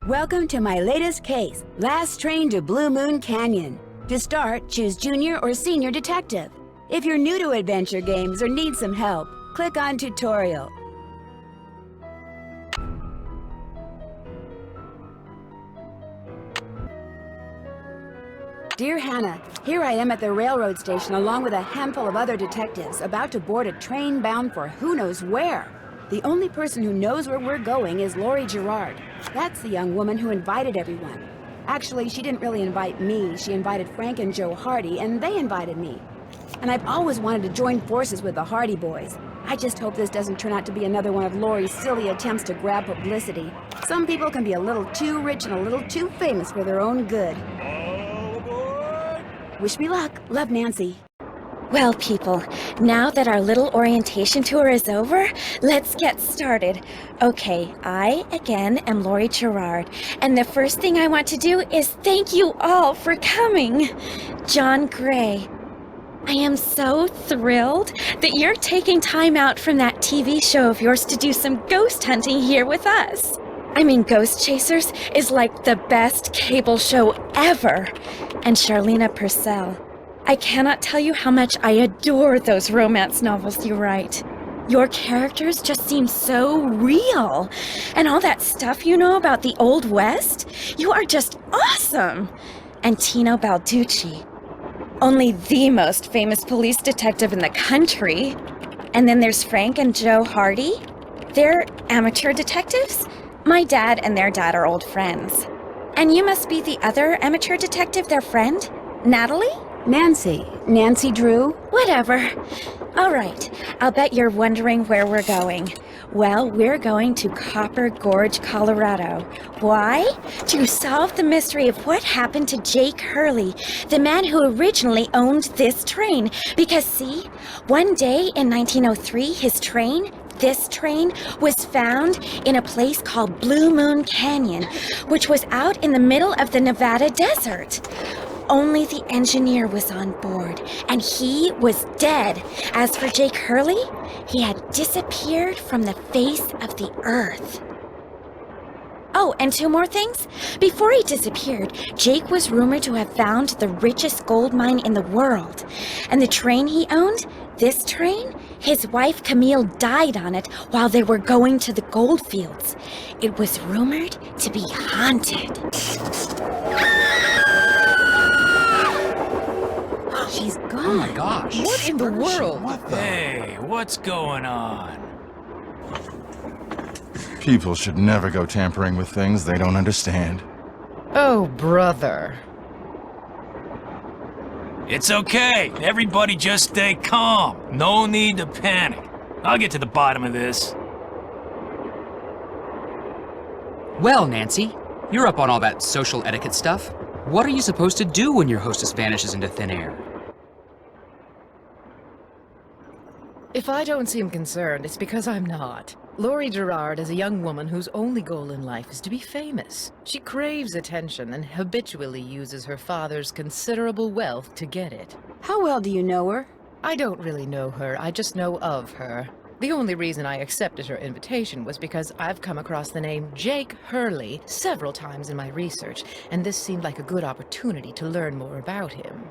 Welcome to my latest case, Last Train to Blue Moon Canyon. To start, choose Junior or Senior Detective. If you're new to adventure games or need some help, click on Tutorial. Dear Hannah, here I am at the railroad station along with a handful of other detectives about to board a train bound for who knows where. The only person who knows where we're going is Lori Girard. That's the young woman who invited everyone. Actually, she didn't really invite me. She invited Frank and Joe Hardy, and they invited me. And I've always wanted to join forces with the Hardy boys. I just hope this doesn't turn out to be another one of Lori's silly attempts to grab publicity. Some people can be a little too rich and a little too famous for their own good. Wish me luck. Love, Nancy. Well, people, now that our little orientation tour is over, let's get started. Okay, I, again, am Lori Girard, and the first thing I want to do is thank you all for coming. John Gray, I am so thrilled that you're taking time out from that TV show of yours to do some ghost hunting here with us. I mean, Ghost Chasers is like the best cable show ever. And Charleena Purcell, I cannot tell you how much I adore those romance novels you write. Your characters just seem so real. And all that stuff you know about the Old West, you are just awesome. And Tino Balducci, only the most famous police detective in the country. And then there's Frank and Joe Hardy. They're amateur detectives. My dad and their dad are old friends. And you must be the other amateur detective, their friend? Natalie? Nancy Drew? Whatever. All right, I'll bet you're wondering where we're going. Well, we're going to Copper Gorge, Colorado. Why? To solve the mystery of what happened to Jake Hurley, the man who originally owned this train. Because see, one day in 1903, this train was found in a place called Blue Moon Canyon, which was out in the middle of the Nevada desert. Only the engineer was on board, and he was dead. As for Jake Hurley, he had disappeared from the face of the earth. Oh, and two more things. Before he disappeared, Jake was rumored to have found the richest gold mine in the world. And the train he owned, this train, his wife Camille died on it while they were going to the gold fields. It was rumored to be haunted. She's gone. Oh my gosh. What in the world? Hey, what's going on? People should never go tampering with things they don't understand. Oh, brother. It's okay. Everybody just stay calm. No need to panic. I'll get to the bottom of this. Well, Nancy, you're up on all that social etiquette stuff. What are you supposed to do when your hostess vanishes into thin air? If I don't seem concerned, it's because I'm not. Lori Girard is a young woman whose only goal in life is to be famous. She craves attention and habitually uses her father's considerable wealth to get it. How well do you know her? I don't really know her, I just know of her. The only reason I accepted her invitation was because I've come across the name Jake Hurley several times in my research, and this seemed like a good opportunity to learn more about him.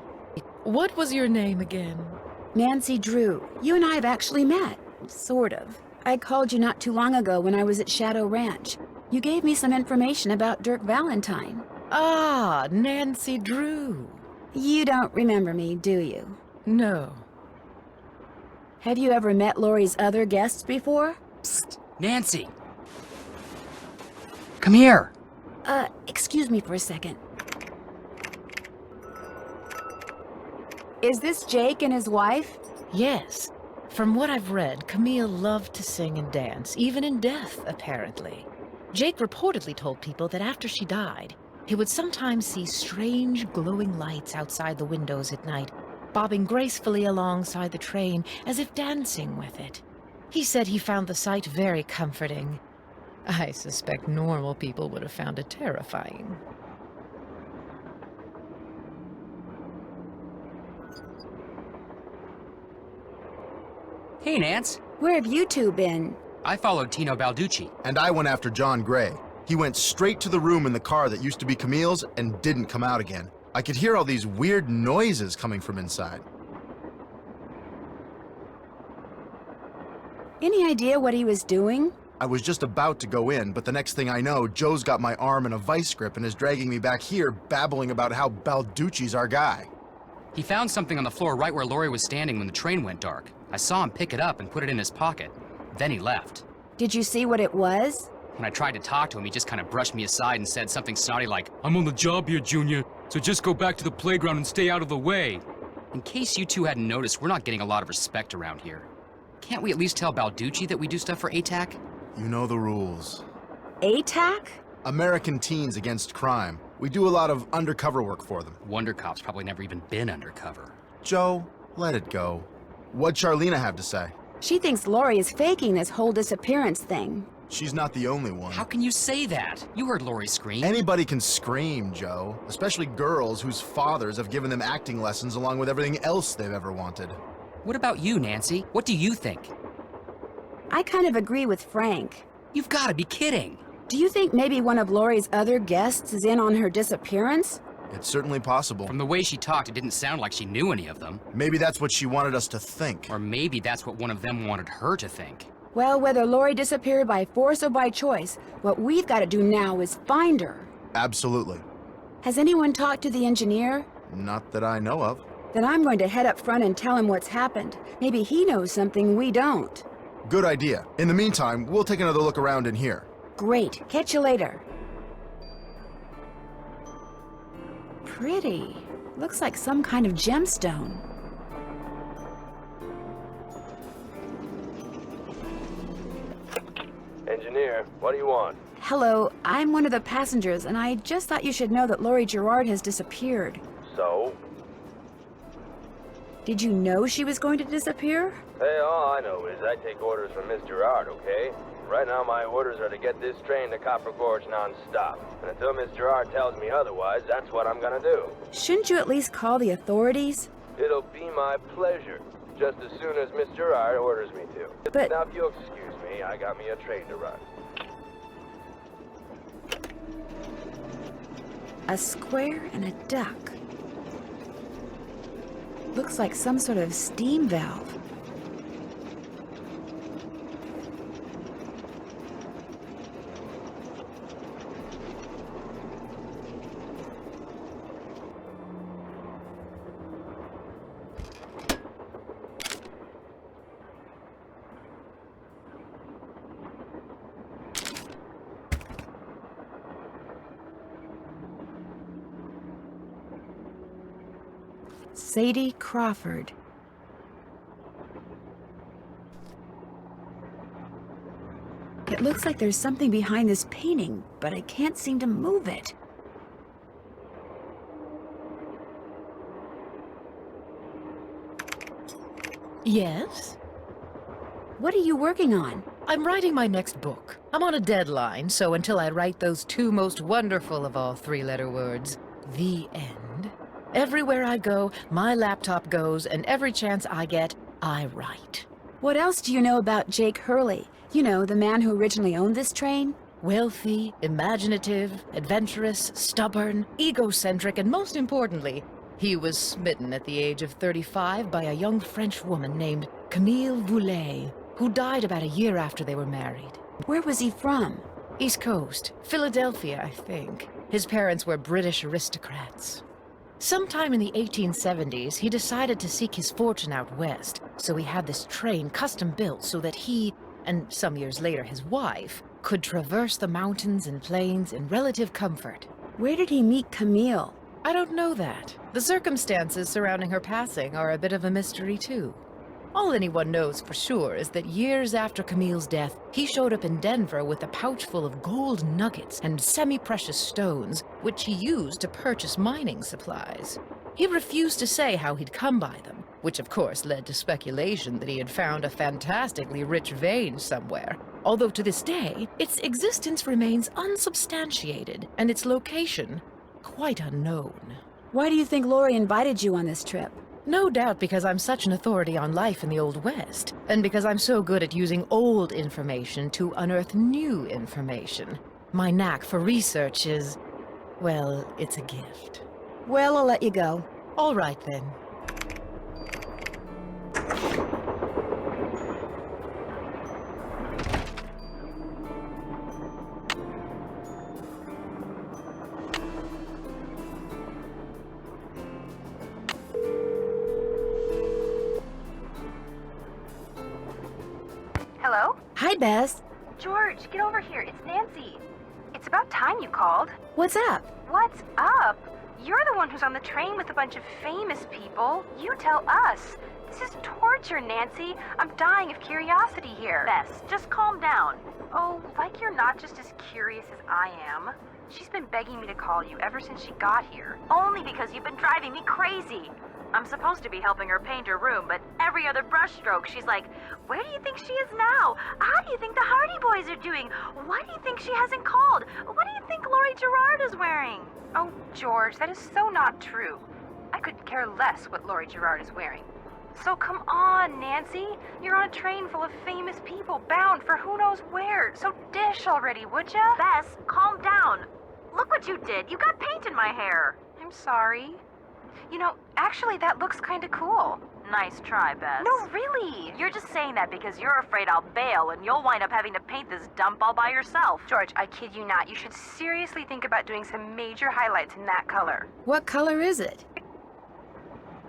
What was your name again? Nancy Drew. You and I have actually met. Sort of. I called you not too long ago when I was at Shadow Ranch. You gave me some information about Dirk Valentine. Ah, Nancy Drew. You don't remember me, do you? No. Have you ever met Lori's other guests before? Psst, Nancy. Come here. Excuse me for a second. Is this Jake and his wife? Yes. From what I've read, Camille loved to sing and dance, even in death, apparently. Jake reportedly told people that after she died, he would sometimes see strange glowing lights outside the windows at night, bobbing gracefully alongside the train as if dancing with it. He said he found the sight very comforting. I suspect normal people would have found it terrifying. Hey, Nance. Where have you two been? I followed Tino Balducci. And I went after John Gray. He went straight to the room in the car that used to be Camille's and didn't come out again. I could hear all these weird noises coming from inside. Any idea what he was doing? I was just about to go in, but the next thing I know, Joe's got my arm in a vice grip and is dragging me back here, babbling about how Balducci's our guy. He found something on the floor right where Laurie was standing when the train went dark. I saw him pick it up and put it in his pocket. Then he left. Did you see what it was? When I tried to talk to him, he just kind of brushed me aside and said something snotty like, "I'm on the job here, Junior, so just go back to the playground and stay out of the way." In case you two hadn't noticed, we're not getting a lot of respect around here. Can't we at least tell Balducci that we do stuff for ATAC? You know the rules. ATAC? American Teens Against Crime. We do a lot of undercover work for them. Wonder Cop's probably never even been undercover. Joe, let it go. What'd Charleena have to say? She thinks Laurie is faking this whole disappearance thing. She's not the only one. How can you say that? You heard Laurie scream. Anybody can scream, Joe. Especially girls whose fathers have given them acting lessons along with everything else they've ever wanted. What about you, Nancy? What do you think? I kind of agree with Frank. You've got to be kidding. Do you think maybe one of Laurie's other guests is in on her disappearance? It's certainly possible. From the way she talked, it didn't sound like she knew any of them. Maybe that's what she wanted us to think. Or maybe that's what one of them wanted her to think. Well, whether Laurie disappeared by force or by choice, what we've got to do now is find her. Absolutely. Has anyone talked to the engineer? Not that I know of. Then I'm going to head up front and tell him what's happened. Maybe he knows something we don't. Good idea. In the meantime, we'll take another look around in here. Great. Catch you later. Pretty. Looks like some kind of gemstone. Engineer, what do you want? Hello, I'm one of the passengers, and I just thought you should know that Laurie Girard has disappeared. So? Did you know she was going to disappear? Hey, all I know is I take orders from Miss Girard, okay? Right now my orders are to get this train to Copper Gorge non-stop. And until Miss Girard tells me otherwise, that's what I'm gonna do. Shouldn't you at least call the authorities? It'll be my pleasure, just as soon as Miss Girard orders me to. But- Now, if you'll excuse me, I got me a train to run. A square and a duck. Looks like some sort of steam valve. Sadie Crawford. It looks like there's something behind this painting, but I can't seem to move it. Yes? What are you working on? I'm writing my next book. I'm on a deadline, so until I write those two most wonderful of all three-letter words, the end, everywhere I go, my laptop goes, and every chance I get, I write. What else do you know about Jake Hurley? You know, the man who originally owned this train? Wealthy, imaginative, adventurous, stubborn, egocentric, and most importantly, he was smitten at the age of 35 by a young French woman named Camille Voulet, who died about a year after they were married. Where was he from? East Coast, Philadelphia, I think. His parents were British aristocrats. Sometime in the 1870s, he decided to seek his fortune out west, so he had this train custom built so that he, and some years later his wife, could traverse the mountains and plains in relative comfort. Where did he meet Camille? I don't know that. The circumstances surrounding her passing are a bit of a mystery, too. All anyone knows for sure is that years after Camille's death, he showed up in Denver with a pouch full of gold nuggets and semi-precious stones, which he used to purchase mining supplies. He refused to say how he'd come by them, which of course led to speculation that he had found a fantastically rich vein somewhere, although to this day, its existence remains unsubstantiated and its location quite unknown. Why do you think Laurie invited you on this trip? No doubt because I'm such an authority on life in the Old West, and because I'm so good at using old information to unearth new information. My knack for research is, well, it's a gift. Well, I'll let you go. All right, then. Hello? Hi, Bess. George, get over here. It's Nancy. It's about time you called. What's up? What's up? You're the one who's on the train with a bunch of famous people. You tell us. This is torture, Nancy. I'm dying of curiosity here. Bess, just calm down. Oh, like you're not just as curious as I am. She's been begging me to call you ever since she got here. Only because you've been driving me crazy. I'm supposed to be helping her paint her room, but every other brushstroke, she's like, where do you think she is now? How do you think the Hardy Boys are doing? Why do you think she hasn't called? What do you think Laurie Girard is wearing? Oh, George, that is so not true. I could care less what Laurie Girard is wearing. So come on, Nancy. You're on a train full of famous people bound for who knows where. So dish already, would ya? Bess, calm down. Look what you did. You got paint in my hair. I'm sorry. You know, actually, that looks kind of cool. Nice try, Bess. No, really. You're just saying that because you're afraid I'll bail and you'll wind up having to paint this dump all by yourself. George, I kid you not. You should seriously think about doing some major highlights in that color. What color is it?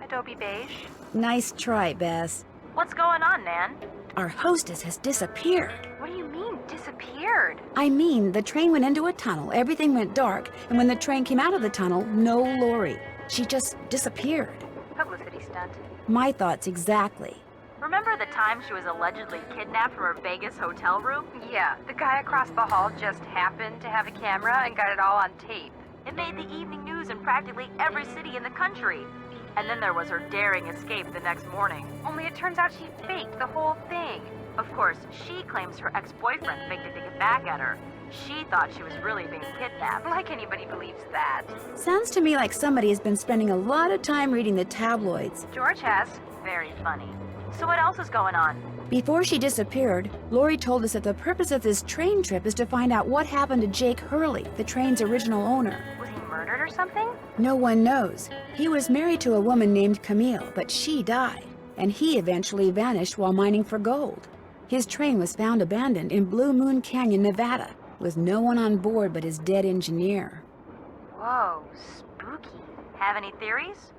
Adobe beige. Nice try, Bess. What's going on, Nan? Our hostess has disappeared. What do you mean, disappeared? I mean, the train went into a tunnel, everything went dark, and when the train came out of the tunnel, no Laurie. She just disappeared. Publicity stunt. My thoughts exactly. Remember the time she was allegedly kidnapped from her Vegas hotel room? Yeah, the guy across the hall just happened to have a camera and got it all on tape. It made the evening news in practically every city in the country. And then there was her daring escape the next morning. Only it turns out she faked the whole thing. Of course, she claims her ex-boyfriend faked it to get back at her. She thought she was really being kidnapped. Like anybody believes that. Sounds to me like somebody has been spending a lot of time reading the tabloids. George has. Very funny. So what else is going on? Before she disappeared, Laurie told us that the purpose of this train trip is to find out what happened to Jake Hurley, the train's original owner. Was he murdered or something? No one knows. He was married to a woman named Camille, but she died, and he eventually vanished while mining for gold. His train was found abandoned in Blue Moon Canyon, Nevada, with no one on board but his dead engineer. Whoa, spooky. Have any theories?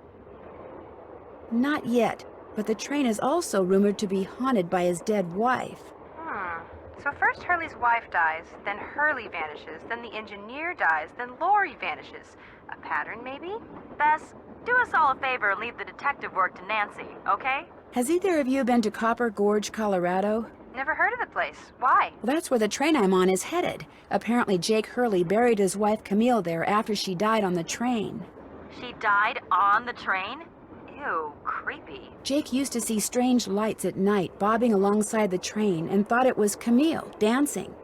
Not yet, but the train is also rumored to be haunted by his dead wife. So first Hurley's wife dies, then Hurley vanishes, then the engineer dies, then Laurie vanishes. A pattern, maybe? Bess, do us all a favor and leave the detective work to Nancy, okay? Has either of you been to Copper Gorge, Colorado? Never heard of the place. Why? Well, that's where the train I'm on is headed. Apparently Jake Hurley buried his wife Camille there after she died on the train. She died on the train? Ew, creepy. Jake used to see strange lights at night bobbing alongside the train and thought it was Camille dancing.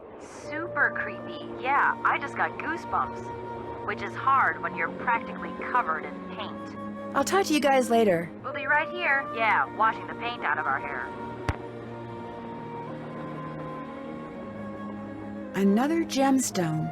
Super creepy. Yeah, I just got goosebumps. Which is hard when you're practically covered in paint. I'll talk to you guys later. We'll be right here. Yeah, washing the paint out of our hair. Another gemstone.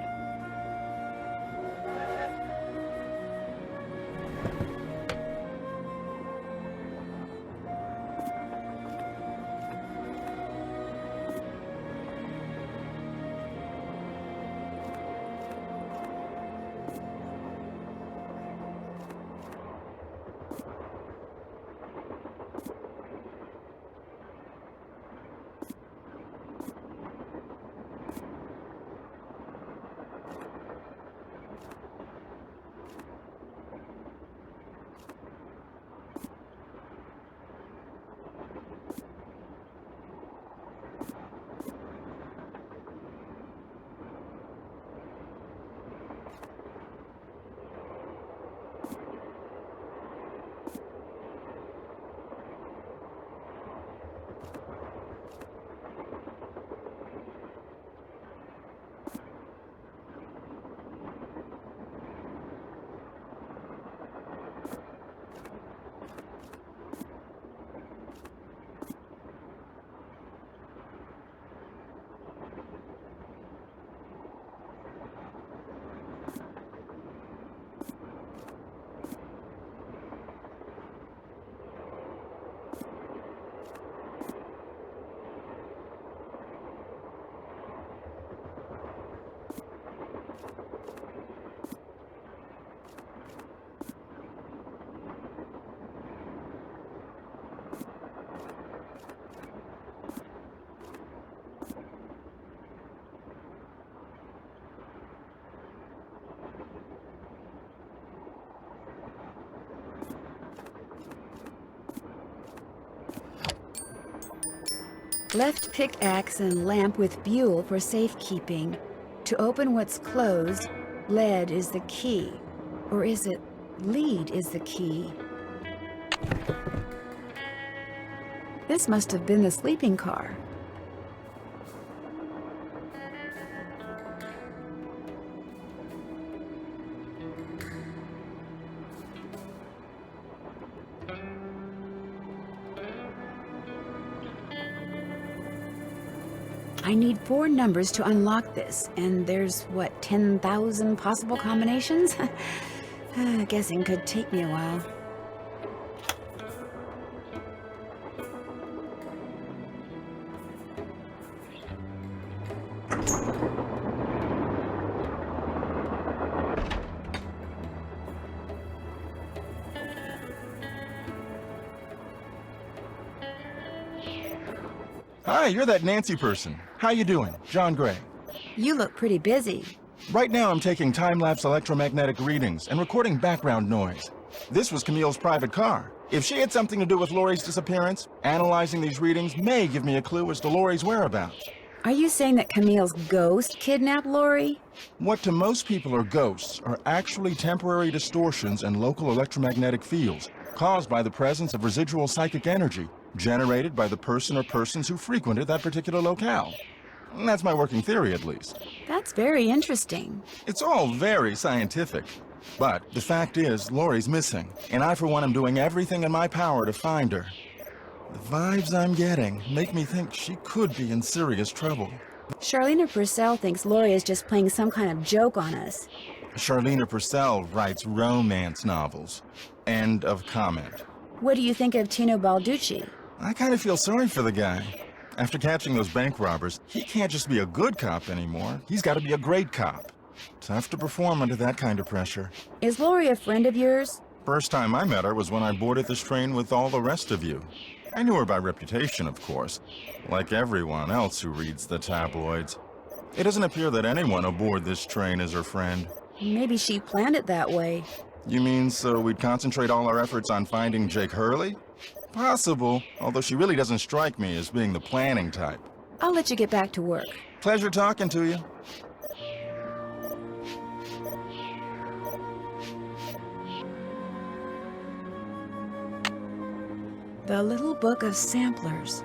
Left pickaxe and lamp with buhl for safekeeping. To open what's closed, lead is the key. Or is it lead is the key? This must have been the sleeping car. I need 4 numbers to unlock this, and there's, what, 10,000 possible combinations? Guessing could take me a while. Hi, you're that Nancy person. How you doing? John Gray. You look pretty busy. Right now I'm taking time-lapse electromagnetic readings and recording background noise. This was Camille's private car. If she had something to do with Laurie's disappearance, analyzing these readings may give me a clue as to Laurie's whereabouts. Are you saying that Camille's ghost kidnapped Laurie? What to most people are ghosts are actually temporary distortions in local electromagnetic fields caused by the presence of residual psychic energy generated by the person or persons who frequented that particular locale. That's my working theory, at least. That's very interesting. It's all very scientific. But the fact is, Laurie's missing, and I, for one, am doing everything in my power to find her. The vibes I'm getting make me think she could be in serious trouble. Charleena Purcell thinks Laurie is just playing some kind of joke on us. Charleena Purcell writes romance novels. End of comment. What do you think of Tino Balducci? I kind of feel sorry for the guy. After catching those bank robbers, he can't just be a good cop anymore. He's got to be a great cop. Tough to perform under that kind of pressure. Is Laurie a friend of yours? First time I met her was when I boarded this train with all the rest of you. I knew her by reputation, of course, like everyone else who reads the tabloids. It doesn't appear that anyone aboard this train is her friend. Maybe she planned it that way. You mean so we'd concentrate all our efforts on finding Jake Hurley? Possible, although she really doesn't strike me as being the planning type. I'll let you get back to work. Pleasure talking to you. The Little Book of Samplers.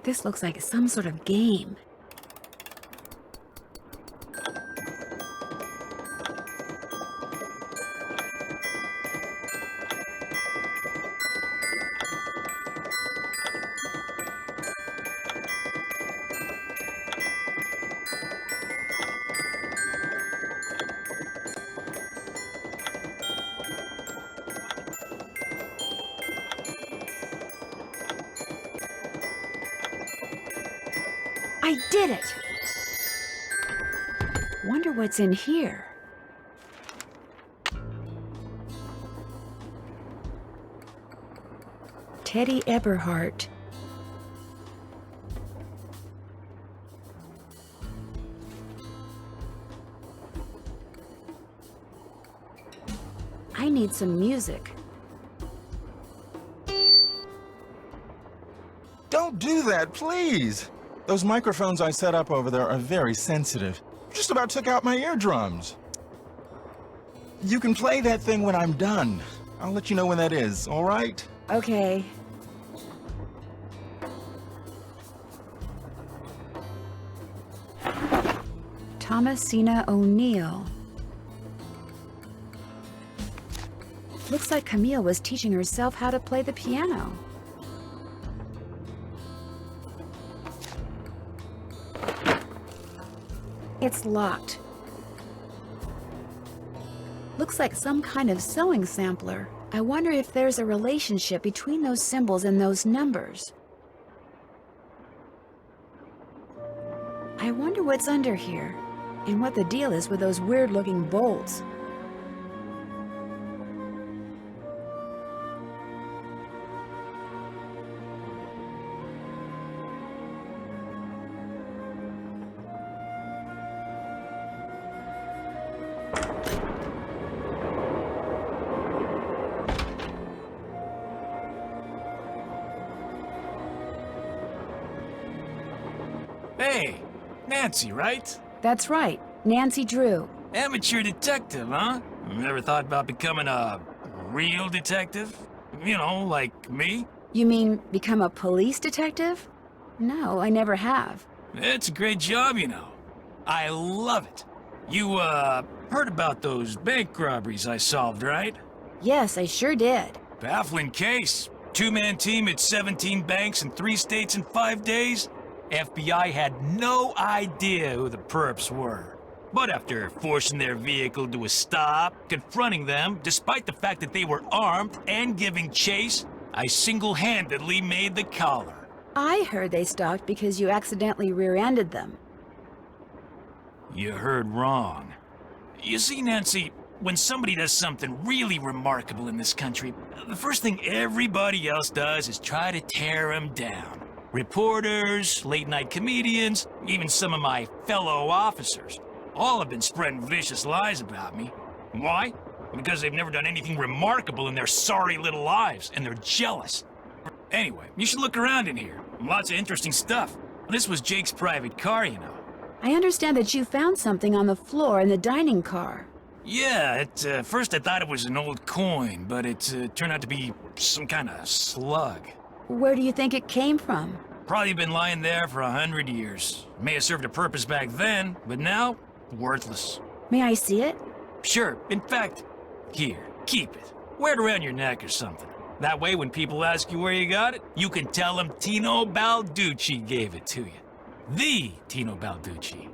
This looks like some sort of game. I did it! Wonder what's in here. Teddy Eberhardt. I need some music. Don't do that, please! Those microphones I set up over there are very sensitive. Just about took out my eardrums. You can play that thing when I'm done. I'll let you know when that is, all right? Okay. Thomasina O'Neill. Looks like Camille was teaching herself how to play the piano. It's locked. Looks like some kind of sewing sampler. I wonder if there's a relationship between those symbols and those numbers. I wonder what's under here, and what the deal is with those weird-looking bolts. Hey, Nancy, right? That's right, Nancy Drew. Amateur detective, huh? Never thought about becoming a real detective? You know, like me? You mean become a police detective? No, I never have. It's a great job, you know. I love it. You, heard about those bank robberies I solved, right? Yes, I sure did. Baffling case. Two-man team at 17 banks in 3 states in 5 days? FBI had no idea who the perps were. But after forcing their vehicle to a stop, confronting them, despite the fact that they were armed and giving chase, I single-handedly made the collar. I heard they stopped because you accidentally rear-ended them. You heard wrong. You see, Nancy, when somebody does something really remarkable in this country, the first thing everybody else does is try to tear them down. Reporters, late-night comedians, even some of my fellow officers, all have been spreading vicious lies about me. Why? Because they've never done anything remarkable in their sorry little lives, and they're jealous. Anyway, you should look around in here. Lots of interesting stuff. This was Jake's private car, you know. I understand that you found something on the floor in the dining car. Yeah, at first I thought it was an old coin, but it turned out to be some kind of slug. Where do you think it came from? Probably been lying there for 100 years. May have served a purpose back then, but now, worthless. May I see it? Sure. In fact, here, keep it. Wear it around your neck or something. That way, when people ask you where you got it, you can tell them Tino Balducci gave it to you. The Tino Balducci.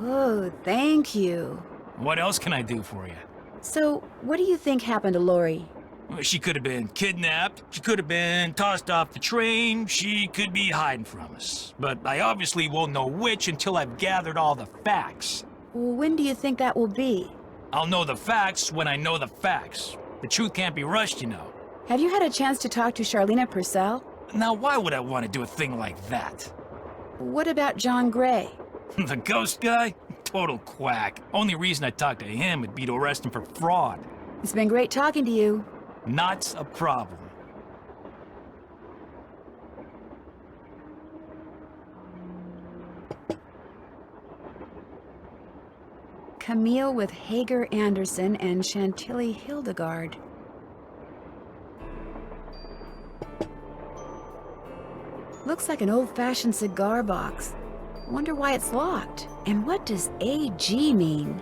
Oh, thank you. What else can I do for you? So, what do you think happened to Lori? Well, she could have been kidnapped. She could have been tossed off the train. She could be hiding from us. But I obviously won't know which until I've gathered all the facts. When do you think that will be? I'll know the facts when I know the facts. The truth can't be rushed, you know. Have you had a chance to talk to Charleena Purcell? Now, why would I want to do a thing like that? What about John Gray? The ghost guy? Total quack. Only reason I'd talk to him would be to arrest him for fraud. It's been great talking to you. Not a problem. Camille with Hager Anderson and Chantilly Hildegard. Looks like an old-fashioned cigar box. Wonder why it's locked. And what does AG mean?